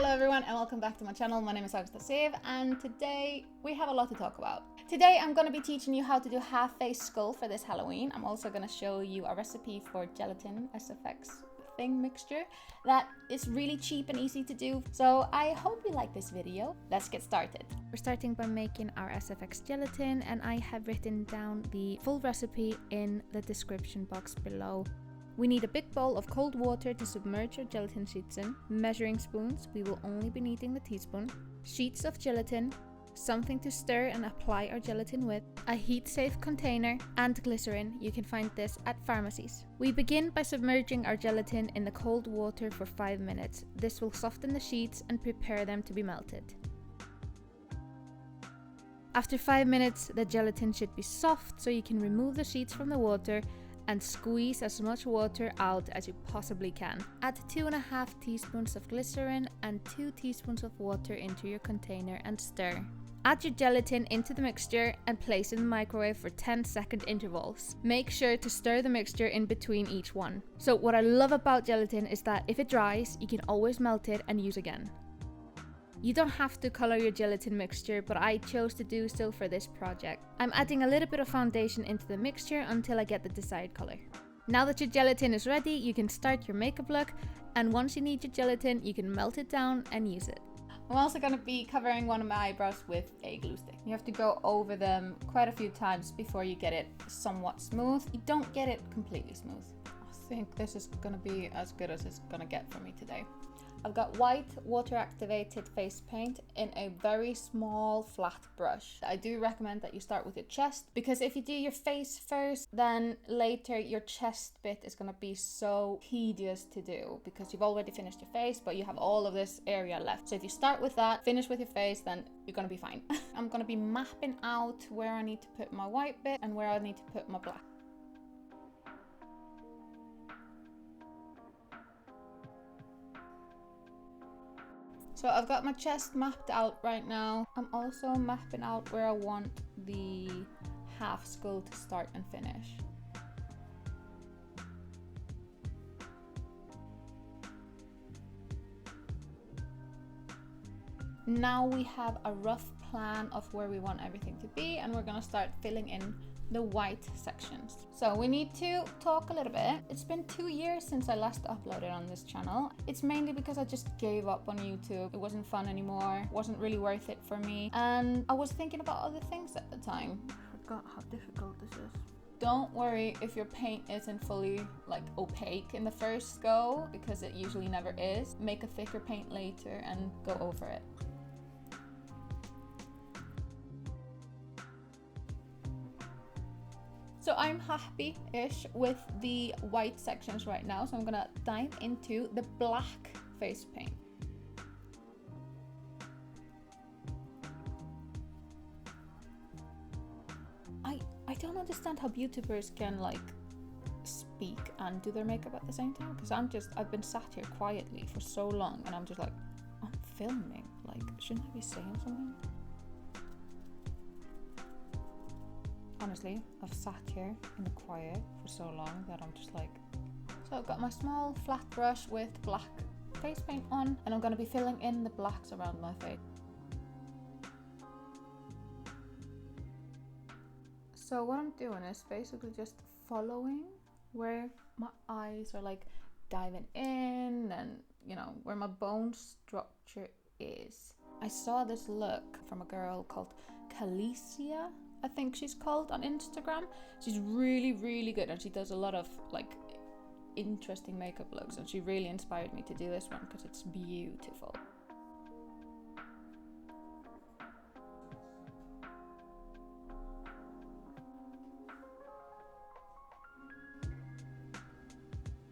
Hello everyone and welcome back to my channel. My name is Anastasia and today we have a lot to talk about. Today I'm going to be teaching you how to do half-face skull for this Halloween. I'm also going to show you a recipe for gelatin SFX thing mixture that is really cheap and easy to do. So I hope you like this video. Let's get started. We're starting by making our SFX gelatin and I have written down the full recipe in the description box below. We need a big bowl of cold water to submerge our gelatin sheets in, measuring spoons, we will only be needing the teaspoon, sheets of gelatin, something to stir and apply our gelatin with, a heat-safe container, and glycerin. You can find this at pharmacies. We begin by submerging our gelatin in the cold water for 5 minutes. This will soften the sheets and prepare them to be melted. After 5 minutes, the gelatin should be soft, so you can remove the sheets from the water and squeeze as much water out as you possibly can. Add 2.5 teaspoons of glycerin and 2 teaspoons of water into your container and stir. Add your gelatin into the mixture and place in the microwave for 10-second intervals. Make sure to stir the mixture in between each one. So what I love about gelatin is that if it dries, you can always melt it and use again. You don't have to color your gelatin mixture, but I chose to do so for this project. I'm adding a little bit of foundation into the mixture until I get the desired color. Now that your gelatin is ready, you can start your makeup look, and once you need your gelatin, you can melt it down and use it. I'm also going to be covering one of my eyebrows with a glue stick. You have to go over them quite a few times before you get it somewhat smooth. You don't get it completely smooth. I think this is going to be as good as it's going to get for me today. I've got white water-activated face paint in a very small flat brush. I do recommend that you start with your chest, because if you do your face first, then later your chest bit is going to be so tedious to do because you've already finished your face, but you have all of this area left. So if you start with that, finish with your face, then you're going to be fine. I'm going to be mapping out where I need to put my white bit and where I need to put my black. So I've got my chest mapped out right now. I'm also mapping out where I want the half skull to start and finish. Now we have a rough plan of where we want everything to be, and we're gonna start filling in the white sections. So we need to talk a little bit. It's been 2 years since I last uploaded on this channel. It's mainly because I just gave up on YouTube. It wasn't fun anymore. It wasn't really worth it for me. And I was thinking about other things at the time. I forgot how difficult this is. Don't worry if your paint isn't fully opaque in the first go, because it usually never is. Make a thicker paint later and go over it. So I'm happy-ish with the white sections right now, so I'm gonna dive into the black face paint. I don't understand how YouTubers can speak and do their makeup at the same time, because I've been sat here quietly for so long and I'm just like, I'm filming, shouldn't I be saying something? Honestly, I've sat here in the quiet for so long that I'm just like... So I've got my small flat brush with black face paint on, and I'm going to be filling in the blacks around my face. So what I'm doing is basically just following where my eyes are diving in, and where my bone structure is. I saw this look from a girl called Glycerin, I think she's called, on Instagram. She's really, really good, and she does a lot of interesting makeup looks, and she really inspired me to do this one because it's beautiful.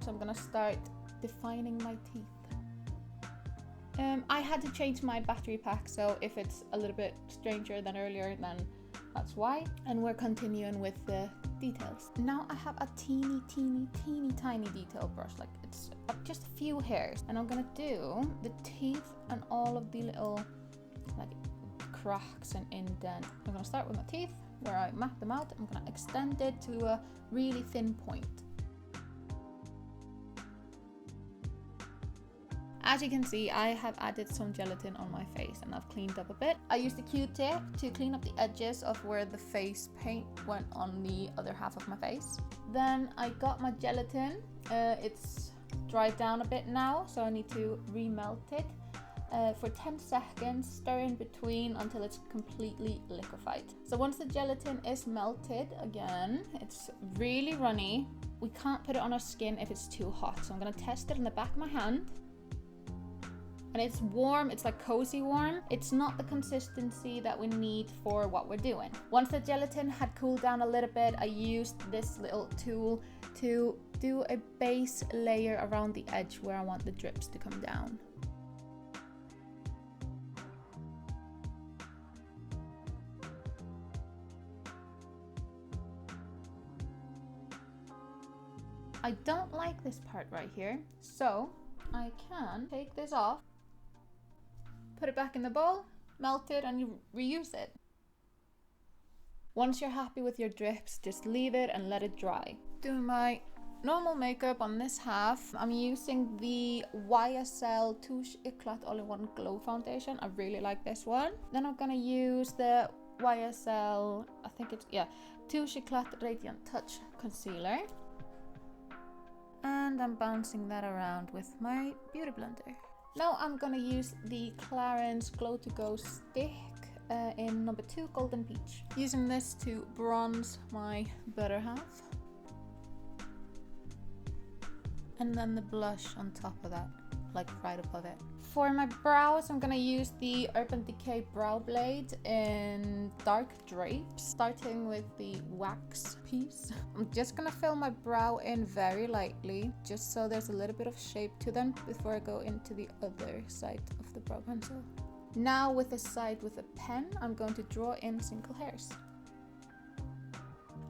So I'm gonna start defining my teeth. I had to change my battery pack, so if it's a little bit stranger than earlier, then that's why. And we're continuing with the details. Now I have a teeny tiny detail brush, it's just a few hairs, and I'm gonna do the teeth and all of the little cracks and indent. I'm gonna start with my teeth where I map them out. I'm gonna extend it to a really thin point. As you can see, I have added some gelatin on my face and I've cleaned up a bit. I used a Q-tip to clean up the edges of where the face paint went on the other half of my face. Then I got my gelatin. It's dried down a bit now, so I need to remelt it. For 10 seconds, stir in between until it's completely liquefied. So once the gelatin is melted, again, it's really runny. We can't put it on our skin if it's too hot. So I'm gonna test it in the back of my hand. And it's warm, it's like cozy warm. It's not the consistency that we need for what we're doing. Once the gelatin had cooled down a little bit, I used this little tool to do a base layer around the edge where I want the drips to come down. I don't like this part right here, so I can take this off, put it back in the bowl, melt it, and you reuse it. Once you're happy with your drips, just leave it and let it dry. Doing my normal makeup on this half, I'm using the YSL Touche Eclat All-in-One Glow Foundation. I really like this one. Then I'm gonna use the YSL, I think it's, yeah, Touche Eclat Radiant Touch Concealer. And I'm bouncing that around with my beauty blender. Now I'm gonna use the Clarins Glow to Go stick in number 2 Golden Peach. Using this to bronze my better half. And then the blush on top of that, like right above it. For my brows, I'm gonna use the Urban Decay Brow Blade in Dark Drapes, starting with the wax piece. I'm just gonna fill my brow in very lightly, just so there's a little bit of shape to them before I go into the other side of the brow pencil. Now with the side with a pen, I'm going to draw in single hairs.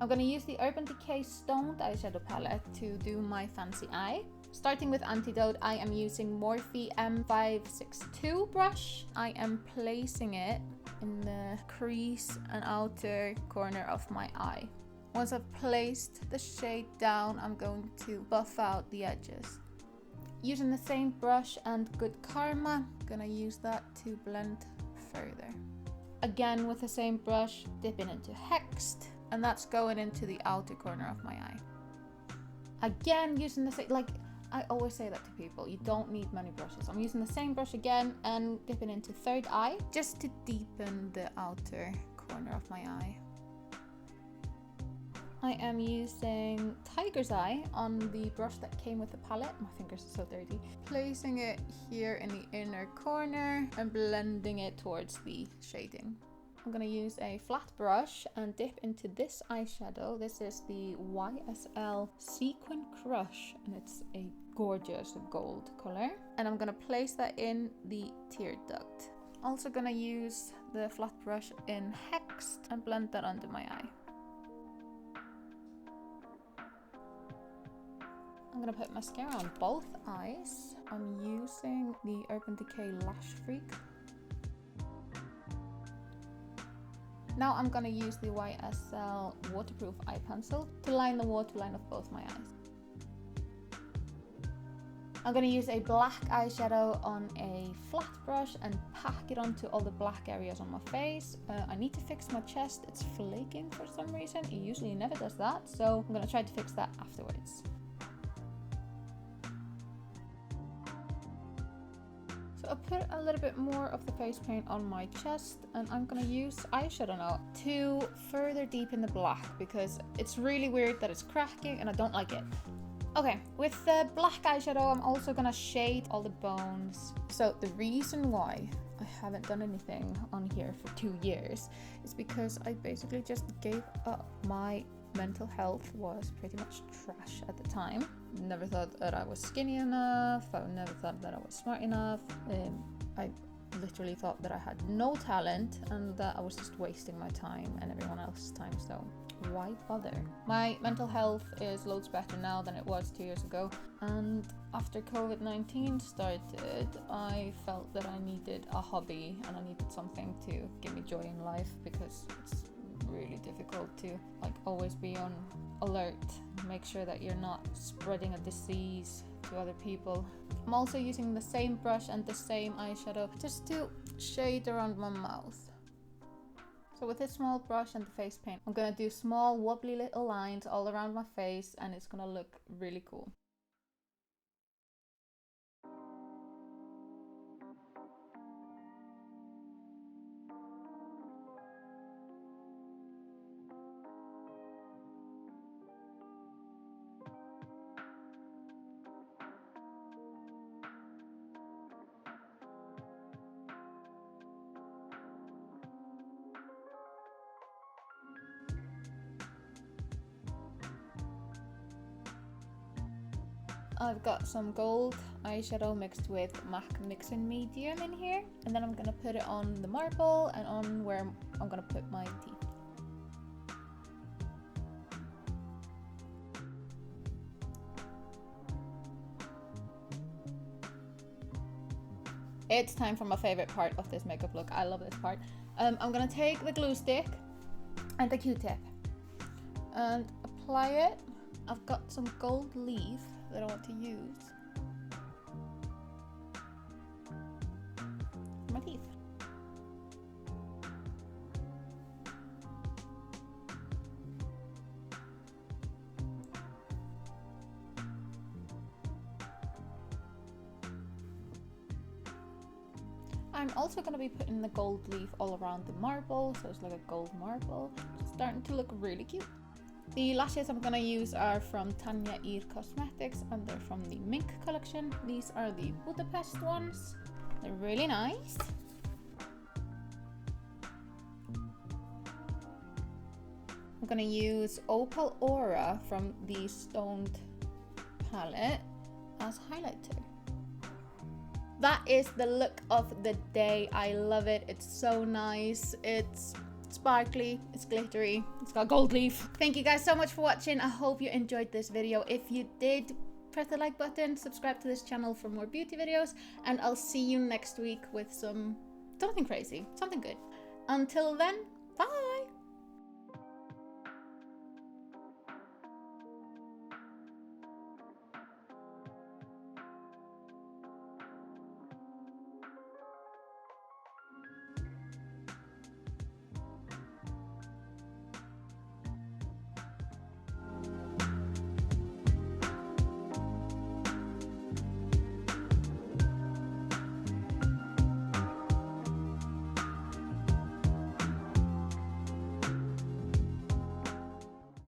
I'm gonna use the Urban Decay Stoned eyeshadow palette to do my fancy eye. Starting with Antidote, I am using Morphe M562 brush. I am placing it in the crease and outer corner of my eye. Once I've placed the shade down, I'm going to buff out the edges. Using the same brush and Good Karma, I'm gonna use that to blend further. Again with the same brush, dipping into Hexed, and that's going into the outer corner of my eye. Again, using the same, like, I always say that to people, you don't need many brushes. I'm using the same brush again and dipping into Third Eye just to deepen the outer corner of my eye. I am using Tiger's Eye on the brush that came with the palette. My fingers are so dirty. Placing it here in the inner corner and blending it towards the shading. I'm gonna use a flat brush and dip into this eyeshadow. This is the YSL Sequin Crush and it's a gorgeous gold color. And I'm gonna place that in the tear duct. Also gonna use the flat brush in Hexed and blend that under my eye. I'm gonna put mascara on both eyes. I'm using the Urban Decay Lash Freak. Now I'm gonna use the YSL Waterproof Eye Pencil to line the waterline of both my eyes. I'm gonna use a black eyeshadow on a flat brush and pack it onto all the black areas on my face. I need to fix my chest, it's flaking for some reason. It usually never does that, so I'm gonna try to fix that afterwards. I put a little bit more of the face paint on my chest and I'm gonna use eyeshadow now to further deepen the black because it's really weird that it's cracking and I don't like it. Okay, with the black eyeshadow I'm also gonna shade all the bones. So the reason why I haven't done anything on here for 2 years is because I basically just gave up. My mental health was pretty much trash at the time. Never thought that I was skinny enough. I never thought that I was smart enough. I literally thought that I had no talent and that I was just wasting my time and everyone else's time, so why bother? My mental health is loads better now than it was 2 years ago, and after COVID-19 started, I felt that I needed a hobby and I needed something to give me joy in life because it's really difficult to like always be on alert, make sure that you're not spreading a disease to other people. I'm also using the same brush and the same eyeshadow just to shade around my mouth. So with this small brush and the face paint, I'm gonna do small wobbly little lines all around my face, and it's gonna look really cool. I've got some gold eyeshadow mixed with MAC Mix-In Medium in here, and then I'm gonna put it on the marble and on where I'm gonna put my teeth. It's time for my favorite part of this makeup look. I love this part. I'm gonna take the glue stick and the Q-tip and apply it. I've got some gold leaf that I want to use for my teeth. I'm also going to be putting the gold leaf all around the marble, so it's like a gold marble. It's starting to look really cute. The lashes I'm going to use are from Tanya Eir Cosmetics, and they're from the Mink collection. These are the Budapest ones. They're really nice. I'm going to use Opal Aura from the Stoned palette as highlighter. That is the look of the day. I love it. It's so nice. It's sparkly, it's glittery, it's got gold leaf. Thank you guys so much for watching. I hope you enjoyed this video. If you did, press the like button, subscribe to this channel for more beauty videos, and I'll see you next week with something crazy, something good. Until then, bye!